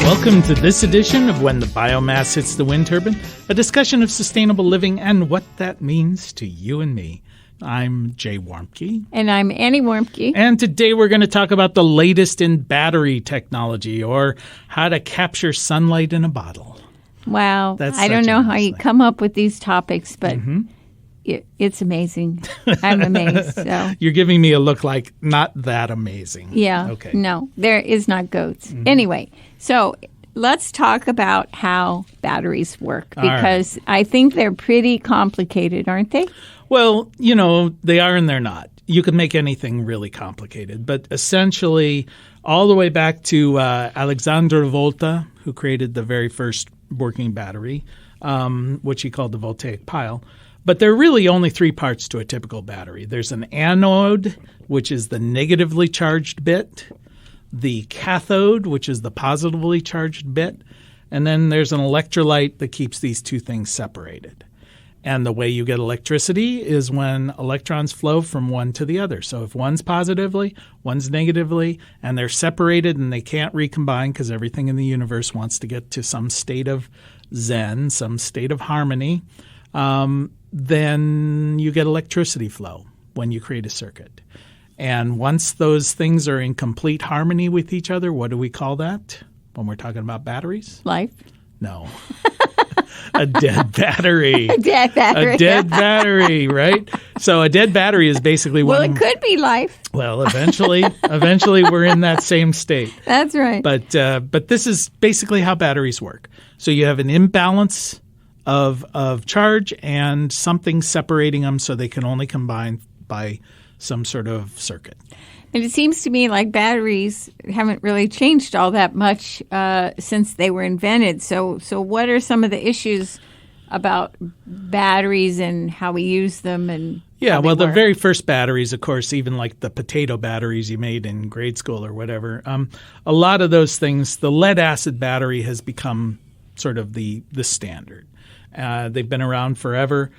Welcome to this edition of When the Biomass Hits the Wind Turbine, a discussion of sustainable living and what that means to you and me. I'm Jay Warmke. And I'm Annie Warmke. And today we're going to talk about the latest in battery technology, or how to capture sunlight in a bottle. Wow. I don't know how you come up with these topics, but it's amazing. I'm amazed. So. You're giving me a look like not that amazing. Yeah. Okay. No, there is not goats. Anyway, so let's talk about how batteries work, because I think they're pretty complicated, aren't they? Well, you know, they are and they're not. You could make anything really complicated, but essentially all the way back to Alexander Volta, who created the very first working battery, which he called the voltaic pile. But there are really only three parts to a typical battery. There's an anode, which is the negatively charged bit, the cathode, which is the positively charged bit, and then there's an electrolyte that keeps these two things separated. And the way you get electricity is when electrons flow from one to the other. So if one's positively, one's negatively, and they're separated and they can't recombine because everything in the universe wants to get to some state of Zen, some state of harmony, then you get electricity flow when you create a circuit. And once those things are in complete harmony with each other, what do we call that when we're talking about batteries? Life? No. A dead battery. A dead battery. A dead battery, right? So a dead battery is basically well, it could be life. Well, eventually we're in that same state. That's right. But this is basically how batteries work. So you have an imbalance of charge and something separating them so they can only combine by some sort of circuit. And it seems to me like batteries haven't really changed all that much since they were invented. So what are some of the issues about batteries and how we use them? And well, the very first batteries, of course, even like the potato batteries you made in grade school or whatever, a lot of those things, the lead-acid battery has become sort of the standard. They've been around forever.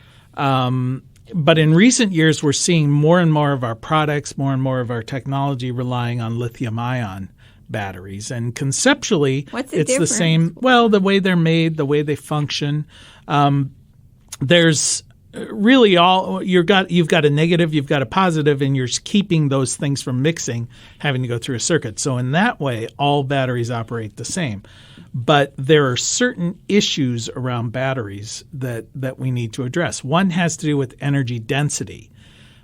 But in recent years, we're seeing more and more of our products, more and more of our technology relying on lithium-ion batteries. And conceptually, it's difference? the same. Well, the way they're made, the way they function. There's really you've got a negative, you've got a positive, and you're keeping those things from mixing, having to go through a circuit. So in that way, all batteries operate the same. But there are certain issues around batteries that we need to address. One has to do with energy density,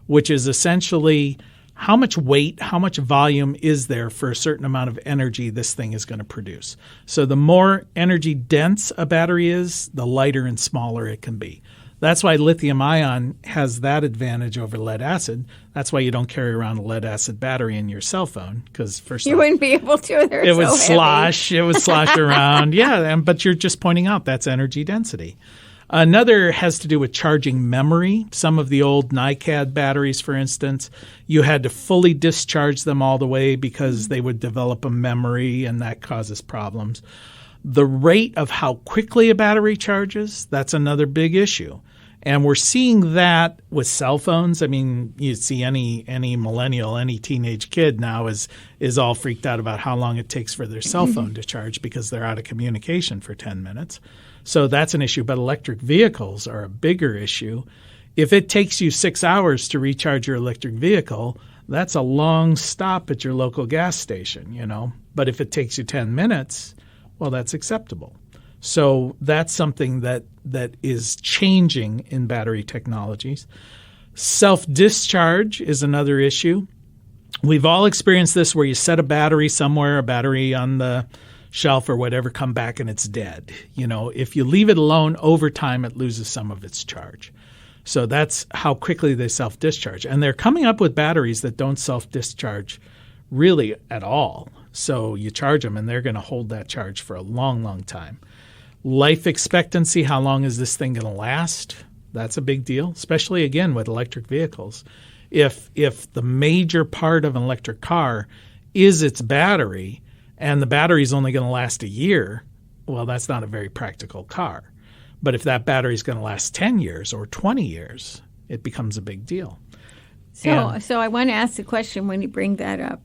which is essentially how much weight, how much volume is there for a certain amount of energy this thing is going to produce. So the more energy dense a battery is, the lighter and smaller it can be. That's why lithium-ion has that advantage over lead-acid. That's why you don't carry around a lead-acid battery in your cell phone, because first you wouldn't be able to. It would slosh. It would slosh around. Yeah, but you're just pointing out that's energy density. Another has to do with charging memory. Some of the old NiCad batteries, for instance, you had to fully discharge them all the way because they would develop a memory, and that causes problems. The rate of how quickly a battery charges, that's another big issue. And we're seeing that with cell phones. I mean, you see any millennial, any teenage kid now is all freaked out about how long it takes for their cell phone to charge because they're out of communication for 10 minutes. So that's an issue. But electric vehicles are a bigger issue. If it takes you 6 hours to recharge your electric vehicle, that's a long stop at your local gas station, you know. But if it takes you 10 minutes, well, that's acceptable. So that's something that is changing in battery technologies. Self-discharge is another issue. We've all experienced this where you set a battery somewhere, a battery on the shelf or whatever, come back and it's dead. You know, if you leave it alone over time, it loses some of its charge. So that's how quickly they self-discharge. And they're coming up with batteries that don't self-discharge really at all. So you charge them and they're going to hold that charge for a long, long time. Life expectancy, how long is this thing going to last? That's a big deal, especially, again, with electric vehicles. If the major part of an electric car is its battery and the battery is only going to last a year, well, that's not a very practical car. But if that battery is going to last 10 years or 20 years, it becomes a big deal. So I want to ask the question when you bring that up.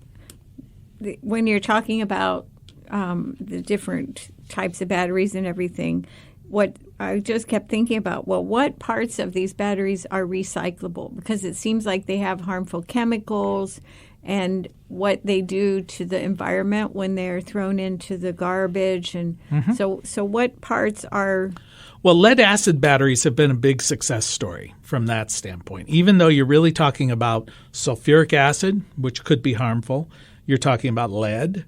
When you're talking about the different types of batteries and everything, what I just kept thinking about, well, what parts of these batteries are recyclable? Because it seems like they have harmful chemicals, and what they do to the environment when they're thrown into the garbage. And so what parts are... Well, lead-acid batteries have been a big success story from that standpoint. Even though you're really talking about sulfuric acid, which could be harmful, you're talking about lead,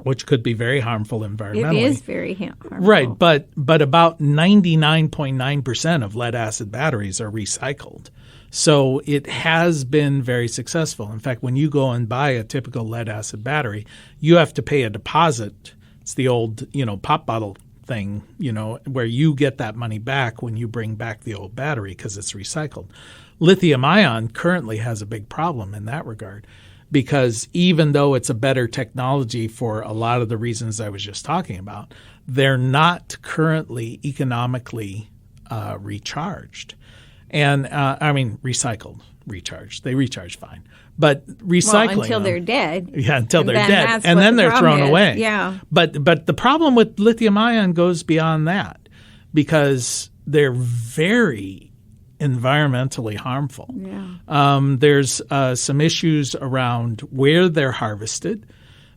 which could be very harmful environmentally. It is very harmful. Right, but about 99.9% of lead-acid batteries are recycled. So it has been very successful. In fact, when you go and buy a typical lead-acid battery, you have to pay a deposit. It's the old, pop bottle thing, where you get that money back when you bring back the old battery because it's recycled. Lithium-ion currently has a big problem in that regard, because even though it's a better technology for a lot of the reasons I was just talking about, they're not currently economically recharged. And recycled, recharged. They recharge fine. But recycling until they're dead. Yeah, until they're dead. And then they're thrown away. Yeah. But the problem with lithium-ion goes beyond that, because they're very environmentally harmful. Yeah. There's some issues around where they're harvested.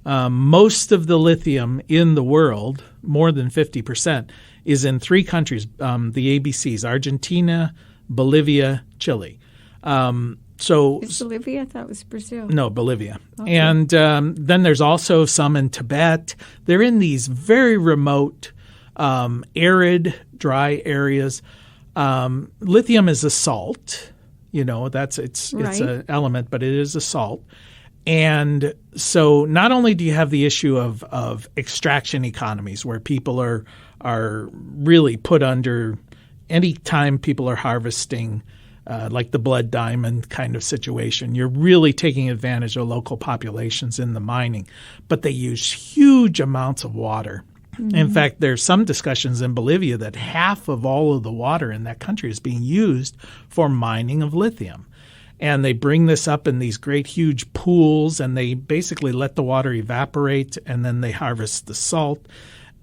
Most of the lithium in the world, more than 50%, is in three countries, the ABCs, Argentina, Bolivia, Chile. Is Bolivia? I thought it was Brazil. No, Bolivia. Okay. And then there's also some in Tibet. They're in these very remote, arid, dry areas. Lithium is a salt. It's an element, but it is a salt. And so not only do you have the issue of extraction economies, where people are really put under any time people are harvesting, like the blood diamond kind of situation, you're really taking advantage of local populations in the mining. But they use huge amounts of water. Mm-hmm. In fact, there's some discussions in Bolivia that half of all of the water in that country is being used for mining of lithium. And they bring this up in these great huge pools, and they basically let the water evaporate, and then they harvest the salt.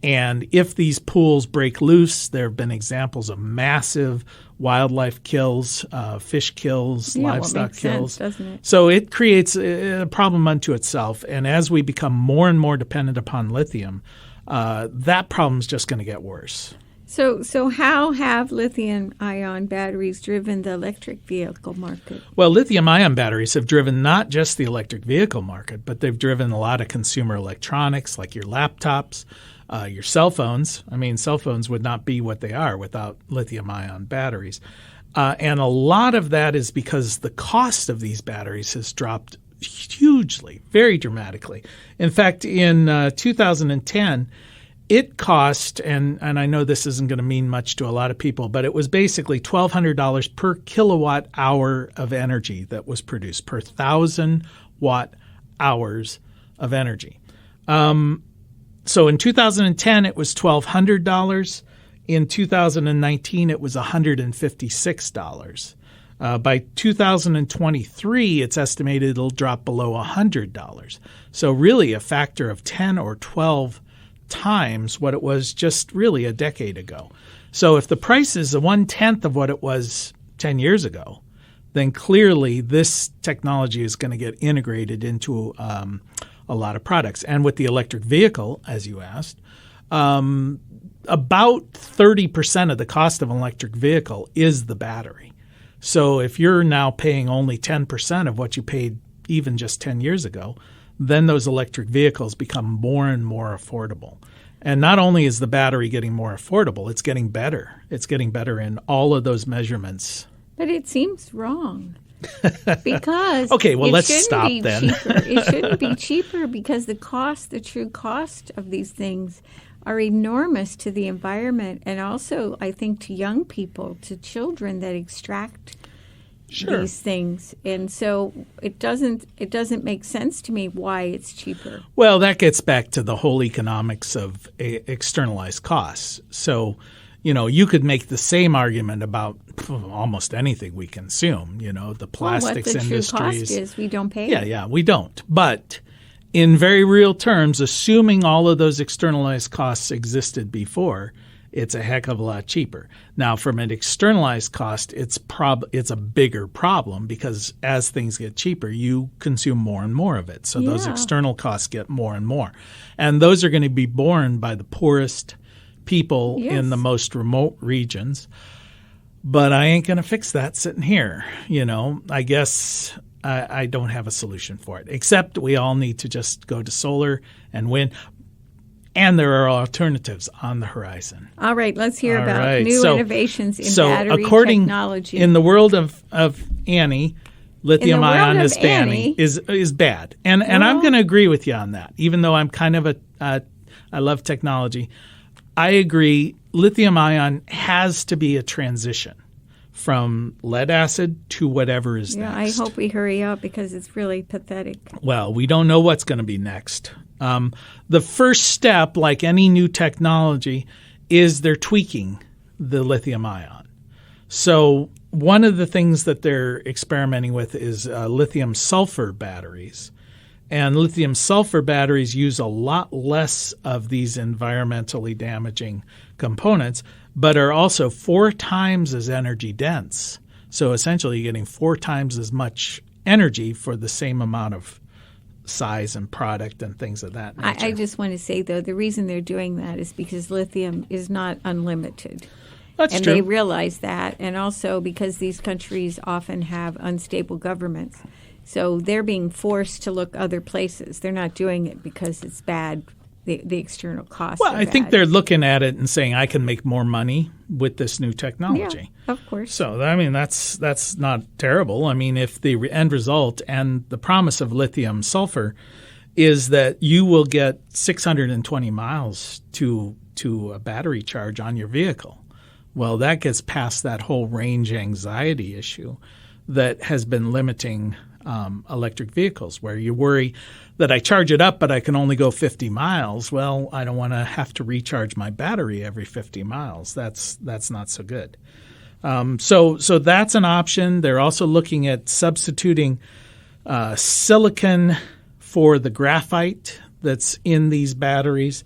And if these pools break loose, there have been examples of massive wildlife kills, fish kills, livestock kills. Sense, doesn't it? So it creates a problem unto itself. And as we become more and more dependent upon lithium, that problem is just going to get worse. So how have lithium-ion batteries driven the electric vehicle market? Well, lithium-ion batteries have driven not just the electric vehicle market, but they've driven a lot of consumer electronics like your laptops, your cell phones. Cell phones would not be what they are without lithium-ion batteries. And a lot of that is because the cost of these batteries has dropped hugely, very dramatically. In fact, in 2010, it cost, and I know this isn't going to mean much to a lot of people, but it was basically $1,200 per kilowatt hour of energy that was produced, per 1,000 watt hours of energy. So in 2010, it was $1,200. In 2019, it was $156. By 2023, it's estimated it'll drop below $100. So really a factor of 10 or 12 times what it was just really a decade ago. So if the price is 1/10 of what it was 10 years ago, then clearly this technology is going to get integrated into a lot of products. And with the electric vehicle, as you asked, about 30% of the cost of an electric vehicle is the battery. So if you're now paying only 10% of what you paid even just 10 years ago, then those electric vehicles become more and more affordable. And not only is the battery getting more affordable, it's getting better. It's getting better in all of those measurements. But it seems wrong. Because okay, well, let's stop then. It shouldn't be cheaper because the true cost of these things are enormous to the environment, and also I think to young people, to children that extract these things. And so it doesn't make sense to me why it's cheaper. Well, that gets back to the whole economics of externalized costs. So, you could make the same argument about almost anything we consume, the plastics industries. What the true cost is, we don't pay. Yeah, we don't. But in very real terms, assuming all of those externalized costs existed before, it's a heck of a lot cheaper. Now, from an externalized cost, it's a bigger problem because as things get cheaper, you consume more and more of it. So those external costs get more and more. And those are going to be borne by the poorest people in the most remote regions. But I ain't going to fix that sitting here. I guess I don't have a solution for it, except we all need to just go to solar and wind. And there are alternatives on the horizon. All right, let's hear about new innovations in battery technology. In the world of Annie, lithium-ion is bad. And I'm going to agree with you on that, even though I'm kind of I love technology. I agree lithium-ion has to be a transition from lead acid to whatever is next. I hope we hurry up because it's really pathetic. Well, we don't know what's going to be next. The first step, like any new technology, is they're tweaking the lithium ion. So one of the things that they're experimenting with is lithium sulfur batteries. And lithium sulfur batteries use a lot less of these environmentally damaging components, but are also 4 times as energy dense. So essentially you're getting 4 times as much energy for the same amount of size and product and things of that nature. I just want to say, though, the reason they're doing that is because lithium is not unlimited. That's and true. They realize that, and also because these countries often have unstable governments. So they're being forced to look other places. They're not doing it because it's bad, the external costs. Well, I think they're looking at it and saying, I can make more money with this new technology. Yeah, of course. So, I mean, that's not terrible. I mean, if the end result and the promise of lithium sulfur is that you will get 620 miles to a battery charge on your vehicle, well, that gets past that whole range anxiety issue that has been limiting electric vehicles, where you worry that I charge it up, but I can only go 50 miles. Well, I don't want to have to recharge my battery every 50 miles. That's not so good. So that's an option. They're also looking at substituting silicon for the graphite that's in these batteries.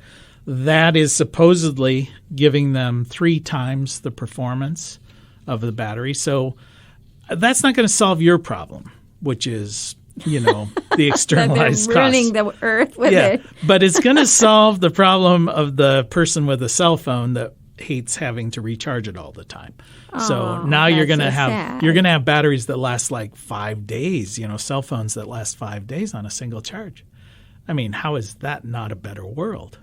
That is supposedly giving them 3 times the performance of the battery. So that's not going to solve your problem, which is, the externalized costs. Ruining the earth with it. But it's going to solve the problem of the person with a cell phone that hates having to recharge it all the time. So now you're going to have batteries that last like 5 days, cell phones that last 5 days on a single charge. I mean, how is that not a better world?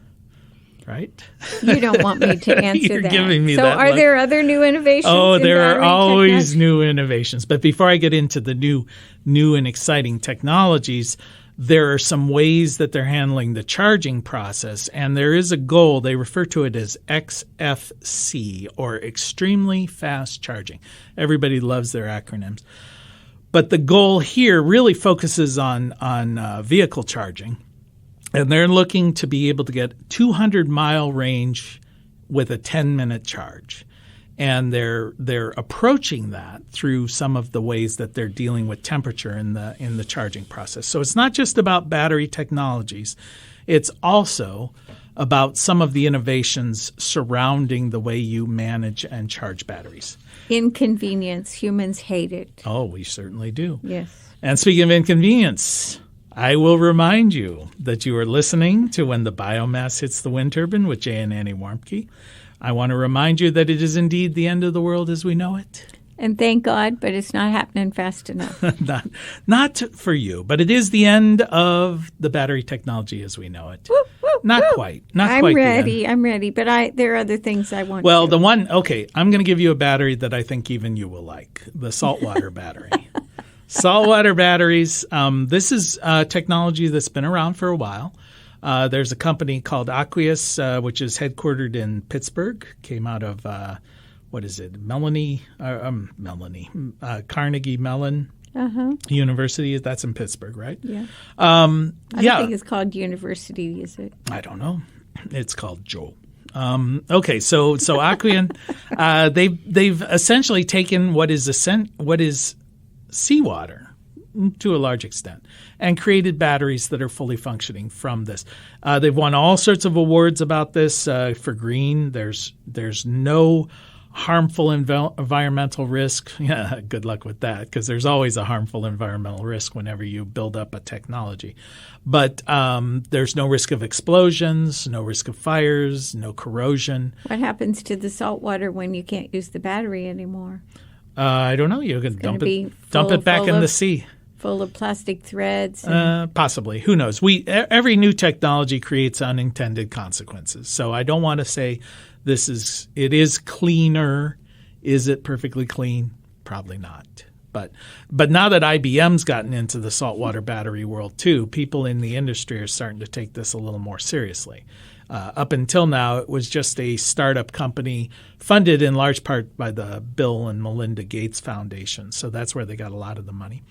Right? You don't want me to answer You're that. giving me so that are look. there other new innovations? Oh, there are always technology? new innovations. But before I get into the new and exciting technologies, there are some ways that they're handling the charging process. And there is a goal. They refer to it as XFC, or extremely fast charging. Everybody loves their acronyms. But the goal here really focuses on vehicle charging. And they're looking to be able to get 200-mile range with a 10-minute charge. And they're approaching that through some of the ways that they're dealing with temperature in the charging process. So it's not just about battery technologies. It's also about some of the innovations surrounding the way you manage and charge batteries. Inconvenience. Humans hate it. Oh, we certainly do. Yes. And speaking of inconvenience, I will remind you that you are listening to When the Biomass Hits the Wind Turbine with Jay and Annie Warmke. I want to remind you that it is indeed the end of the world as we know it. And thank God, but it's not happening fast enough. Not for you, but it is the end of the battery technology as we know it. Woo, woo, not woo. quite. Not I'm quite. ready. I'm ready. But there are other things I want Well, to. I'm going to give you a battery that I think even you will like, the saltwater battery. Saltwater batteries. This is technology that's been around for a while. There's a company called Aqueous, which is headquartered in Pittsburgh. Came out of Carnegie Mellon University. That's in Pittsburgh, right? Yeah. I don't think it's called university, is it? I don't know. It's called Joe. Okay, so Aqueon, they've essentially taken what is seawater, to a large extent, and created batteries that are fully functioning from this. They've won all sorts of awards about this for green. There's no harmful environmental risk. Yeah, good luck with that, because there's always a harmful environmental risk whenever you build up a technology. But there's no risk of explosions, no risk of fires, no corrosion. What happens to the salt water when you can't use the battery anymore? I don't know. You can dump it back in the sea. Full of plastic threads? Possibly. Who knows? Every new technology creates unintended consequences. So I don't want to say it is cleaner. Is it perfectly clean? Probably not. But now that IBM's gotten into the saltwater battery world too, people in the industry are starting to take this a little more seriously. Up until now, it was just a startup company funded in large part by the Bill and Melinda Gates Foundation. So that's where they got a lot of the money.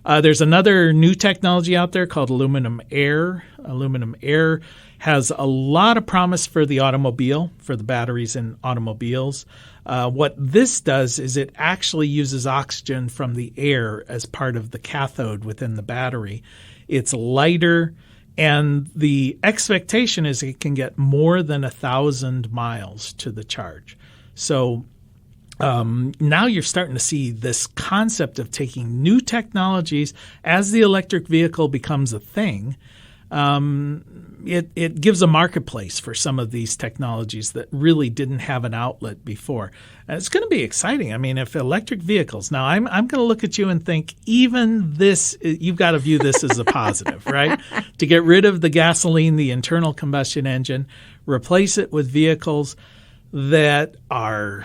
There's another new technology out there called aluminum air. Aluminum air has a lot of promise for the automobile, for the batteries in automobiles. What this does is it actually uses oxygen from the air as part of the cathode within the battery. It's lighter, and the expectation is it can get more than 1,000 miles to the charge. So now you're starting to see this concept of taking new technologies as the electric vehicle becomes a thing. It gives a marketplace for some of these technologies that really didn't have an outlet before. And it's going to be exciting. I mean, if electric vehicles – now I'm going to look at you and think even this – you've got to view this as a positive, right? To get rid of the gasoline, the internal combustion engine, replace it with vehicles that are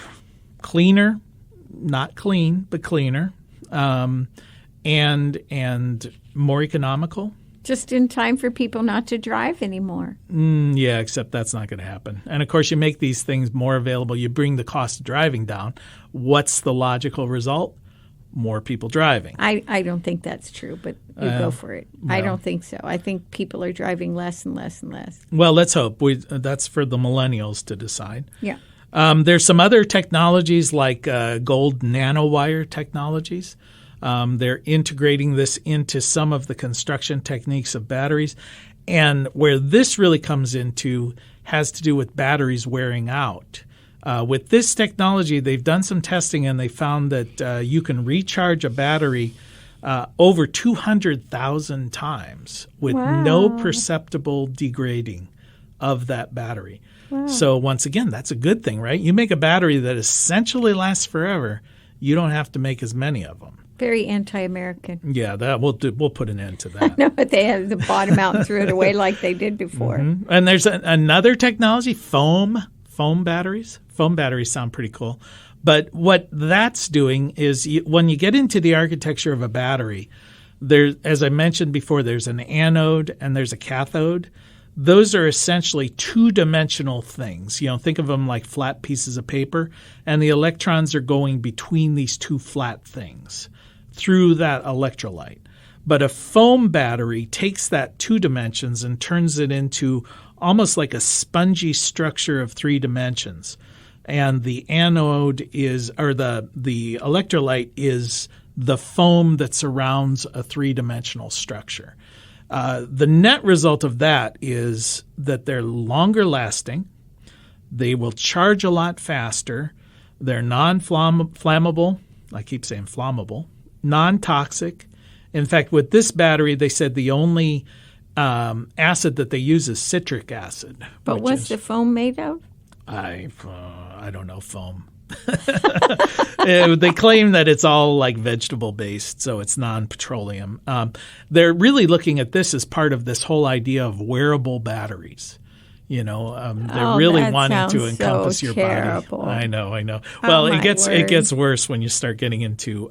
cleaner, not clean, but cleaner, and more economical. Just in time for people not to drive anymore. Yeah, except that's not going to happen. And, of course, you make these things more available. You bring the cost of driving down. What's the logical result? More people driving. I don't think that's true, but you go for it. I don't think so. I think people are driving less and less and less. Well, let's hope. That's for the millennials to decide. Yeah. There's some other technologies like gold nanowire technologies. They're integrating this into some of the construction techniques of batteries. And where this really comes into has to do with batteries wearing out. With this technology, they've done some testing and they found that you can recharge a battery over 200,000 times with no perceptible degrading of that battery. Wow. So once again, that's a good thing, right? You make a battery that essentially lasts forever. You don't have to make as many of them. Very anti-American. Yeah, we'll put an end to that. No, but they had to bottom out and threw it away like they did before. Mm-hmm. And there's another technology, foam batteries. Foam batteries sound pretty cool. But what that's doing is when you get into the architecture of a battery, as I mentioned before, there's an anode and there's a cathode. Those are essentially two-dimensional things. Think of them like flat pieces of paper, and the electrons are going between these two flat things through that electrolyte. But a foam battery takes that 2 dimensions and turns it into almost like a spongy structure of 3 dimensions. And the anode the electrolyte is the foam that surrounds a 3-dimensional structure. The net result of that is that they're longer lasting. They will charge a lot faster. They're non-flammable. I keep saying flammable. Non-toxic. In fact, with this battery, they said the only acid that they use is citric acid. But what's the foam made of? I don't know, foam. They claim that it's all like vegetable based, so it's non-petroleum. They're really looking at this as part of this whole idea of wearable batteries. They're really wanting to encompass your terrible. body. I know. Well, it gets worse when you start getting into.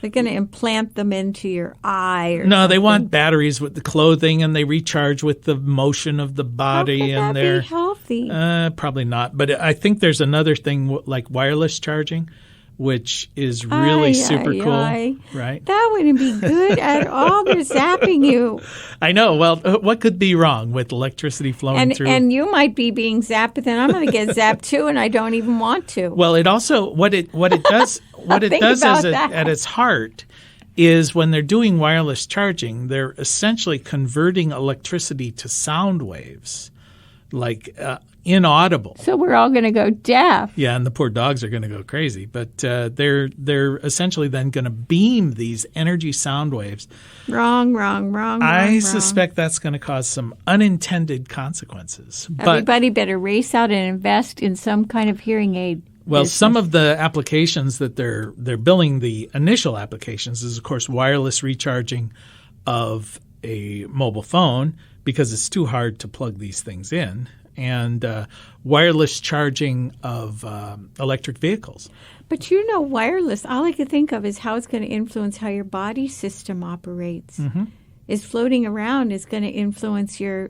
They're going to implant them into your eye. No, they want batteries with the clothing, and they recharge with the motion of the body. How could that be healthy? Probably not. But I think there's another thing like wireless charging, which is really super cool, right? That wouldn't be good at all. They're zapping you. I know. Well, what could be wrong with electricity flowing through? And you might be being zapped, but then I'm going to get zapped too, and I don't even want to. Well, it also what it does is at its heart, is when they're doing wireless charging, they're essentially converting electricity to sound waves, like inaudible. So we're all going to go deaf. Yeah, and the poor dogs are going to go crazy. But they're essentially then going to beam these energy sound waves. Wrong. I suspect that's going to cause some unintended consequences. Everybody better race out and invest in some kind of hearing aid. Well, business. some of the applications that they're billing, the initial applications, is, of course, wireless recharging of a mobile phone because it's too hard to plug these things in, and wireless charging of electric vehicles. But wireless, all I could think of is how it's going to influence how your body system operates. Mm-hmm. Is floating around is going to influence your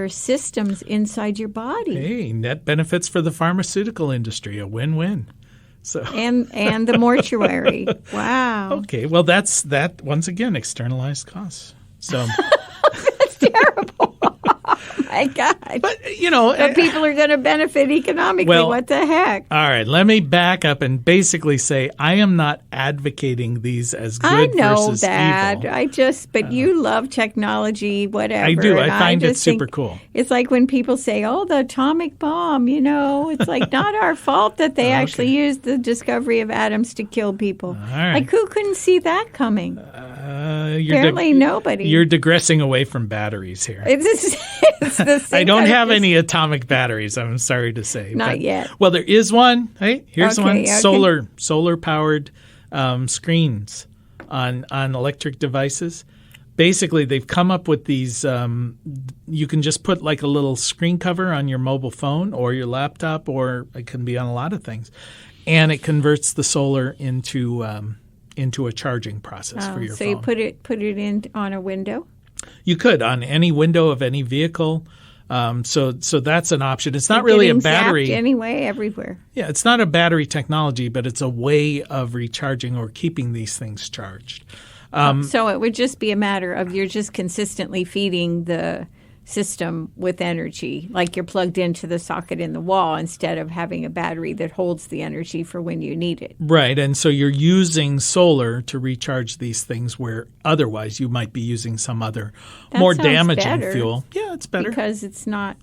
systems inside your body. Hey, net benefits for the pharmaceutical industry, a win-win. So and the mortuary. Wow. Okay, well that's once again externalized costs. So that's terrible. Oh my God. But the people are going to benefit economically. Well, what the heck? All right, let me back up and basically say I am not advocating these as good I know versus that. evil. But you love technology, whatever. I do. And I find it super think cool. It's like when people say, "Oh, the atomic bomb," it's like not our fault that they actually used the discovery of atoms to kill people. All right. Like who couldn't see that coming? Apparently nobody. You're digressing away from batteries here. It's the same I don't kind of have any atomic batteries, I'm sorry to say. Not yet. Well, there is one. Hey, here's one. Okay. Solar-powered screens on electric devices. Basically, they've come up with these you can just put like a little screen cover on your mobile phone or your laptop, or it can be on a lot of things. And it converts the solar into a charging process for your phone. So you put it in on a window? You could on any window of any vehicle. So that's an option. It's not really a battery. Zapped anyway, everywhere. Yeah, it's not a battery technology, but it's a way of recharging or keeping these things charged. So it would just be a matter of you're just consistently feeding the system with energy, like you're plugged into the socket in the wall instead of having a battery that holds the energy for when you need it. Right, and so you're using solar to recharge these things where otherwise you might be using some other more damaging fuel. Yeah, it's better. Because it's not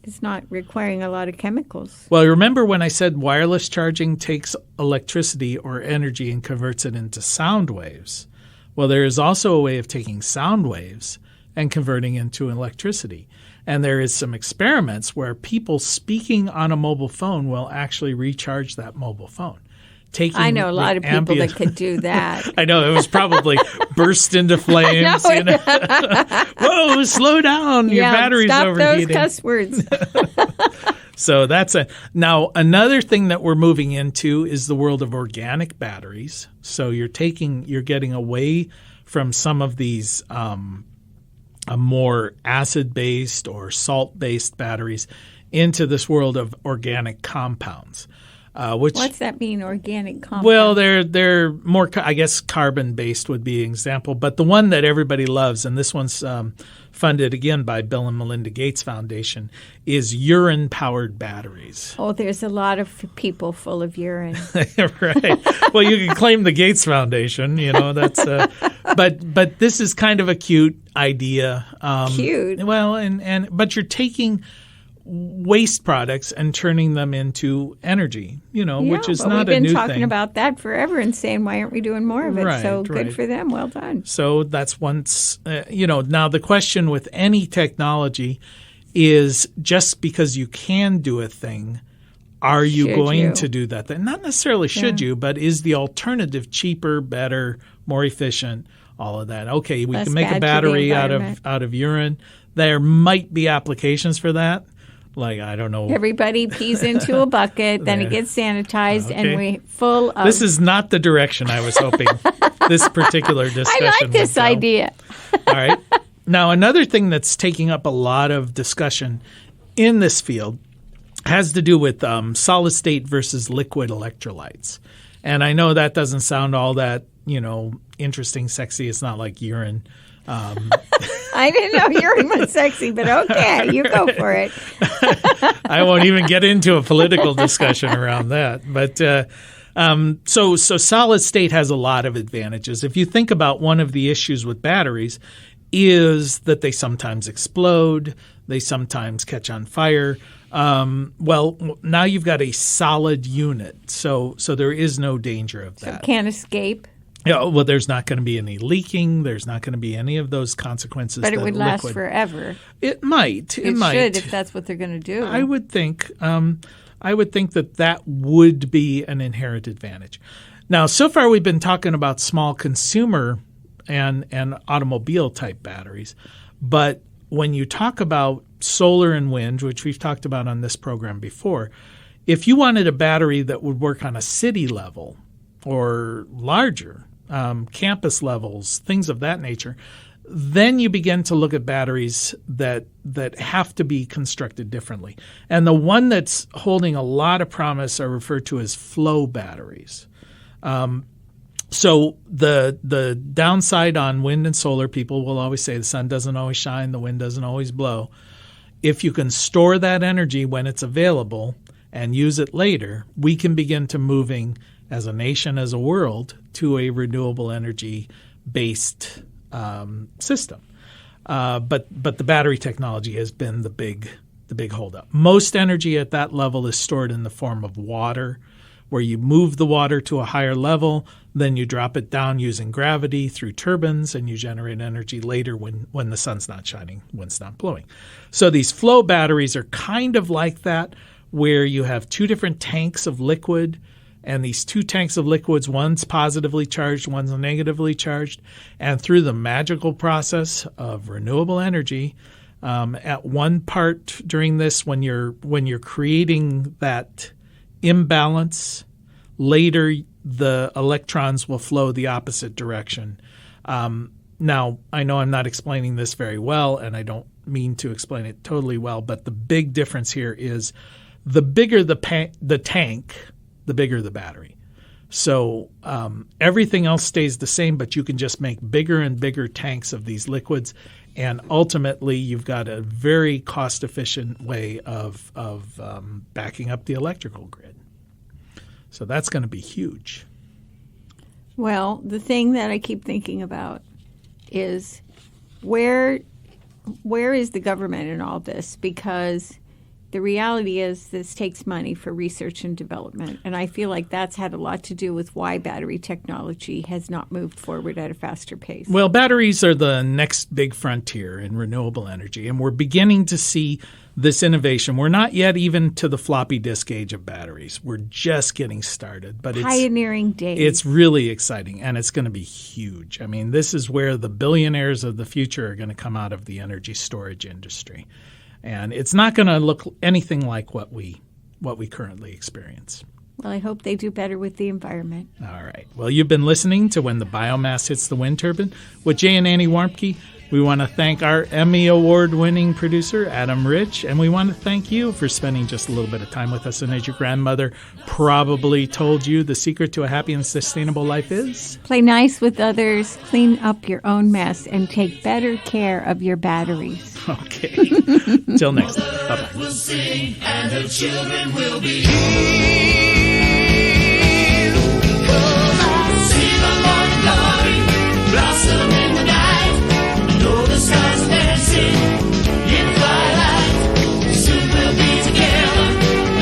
requiring a lot of chemicals. Well, remember when I said wireless charging takes electricity or energy and converts it into sound waves? Well, there is also a way of taking sound waves and converting into electricity. And there is some experiments where people speaking on a mobile phone will actually recharge that mobile phone. I know a lot of people that could do that. I know. It was probably burst into flames. Whoa, slow down. Your battery's overheating. Stop those cuss words. So now another thing that we're moving into is the world of organic batteries. So you're getting away from some of these more acid-based or salt-based batteries into this world of organic compounds. What's that mean, organic compounds? Well, they're more, I guess, carbon-based would be an example. But the one that everybody loves, and this one's funded again by Bill and Melinda Gates Foundation, is urine-powered batteries. Oh, there's a lot of people full of urine. Right. Well, you can claim the Gates Foundation. That's. But this is kind of a cute idea. Cute. Well, but you're taking waste products and turning them into energy, which is not a new thing. We've been talking about that forever and saying, why aren't we doing more of it? Right, so good for them. Well done. So that's once, now the question with any technology is just because you can do a thing, are you going to do that thing? Not necessarily should you, but is the alternative cheaper, better, more efficient, all of that? Okay, we can make a battery out of urine. There might be applications for that. Like, I don't know. Everybody pees into a bucket, then it gets sanitized, and we're full of... This is not the direction I was hoping this particular discussion I like this idea. All right. Now, another thing that's taking up a lot of discussion in this field has to do with solid state versus liquid electrolytes. And I know that doesn't sound all that, interesting, sexy. It's not like urine. I didn't know urine was sexy, but okay, you go for it. I won't even get into a political discussion around that. But So solid state has a lot of advantages. If you think about one of the issues with batteries is that they sometimes explode, they sometimes catch on fire. Well, now you've got a solid unit, so there is no danger of that. So it can't escape. Yeah, well, there's not going to be any leaking. There's not going to be any of those consequences. But it would last forever. It might. It might. Should, if that's what they're going to do. I would think. I would think that would be an inherent advantage. Now, so far we've been talking about small consumer and automobile type batteries, but when you talk about solar and wind, which we've talked about on this program before, if you wanted a battery that would work on a city level or larger, campus levels, things of that nature, then you begin to look at batteries that have to be constructed differently. And the one that's holding a lot of promise are referred to as flow batteries. So the downside on wind and solar, people will always say the sun doesn't always shine, the wind doesn't always blow. If you can store that energy when it's available and use it later, we can begin to moving as a nation, as a world, to a renewable energy-based system. But the battery technology has been the big holdup. Most energy at that level is stored in the form of water, where you move the water to a higher level, then you drop it down using gravity through turbines, and you generate energy later when the sun's not shining, wind's not blowing. So these flow batteries are kind of like that, where you have two different tanks of liquid, and these two tanks of liquids, one's positively charged, one's negatively charged. And through the magical process of renewable energy, at one part during this, when you're creating that imbalance, later the electrons will flow the opposite direction. Now, I know I'm not explaining this very well, and I don't mean to explain it totally well, but the big difference here is the bigger the tank, the bigger the battery. So everything else stays the same, but you can just make bigger and bigger tanks of these liquids, and ultimately you've got a very cost-efficient way of backing up the electrical grid. So that's going to be huge. Well, the thing that I keep thinking about is where is the government in all this? Because the reality is this takes money for research and development, and I feel like that's had a lot to do with why battery technology has not moved forward at a faster pace. Well, batteries are the next big frontier in renewable energy, and we're beginning to see this innovation. We're not yet even to the floppy disk age of batteries. We're just getting started. But pioneering days. It's really exciting, and it's going to be huge. I mean, this is where the billionaires of the future are going to come out of the energy storage industry. And it's not going to look anything like what we currently experience. Well, I hope they do better with the environment. All right. Well, you've been listening to When the Biomass Hits the Wind Turbine with Jay and Annie Warmke. We want to thank our Emmy Award-winning producer, Adam Rich, and we want to thank you for spending just a little bit of time with us. And as your grandmother probably told you, the secret to a happy and sustainable life is? Play nice with others, clean up your own mess, and take better care of your batteries. Okay. Until next time. Bye-bye. We'll sing, and her children will be healed. Cause I see the morning glory blossom in the night. Know the stars dancing in the twilight. Soon we'll be together,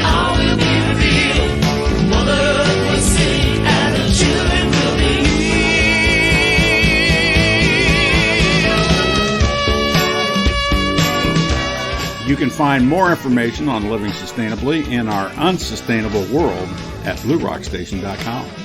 all will be revealed. Mother Earth will sing, and her children will be healed. You can find more information on living sustainably in our unsustainable world at bluerockstation.com.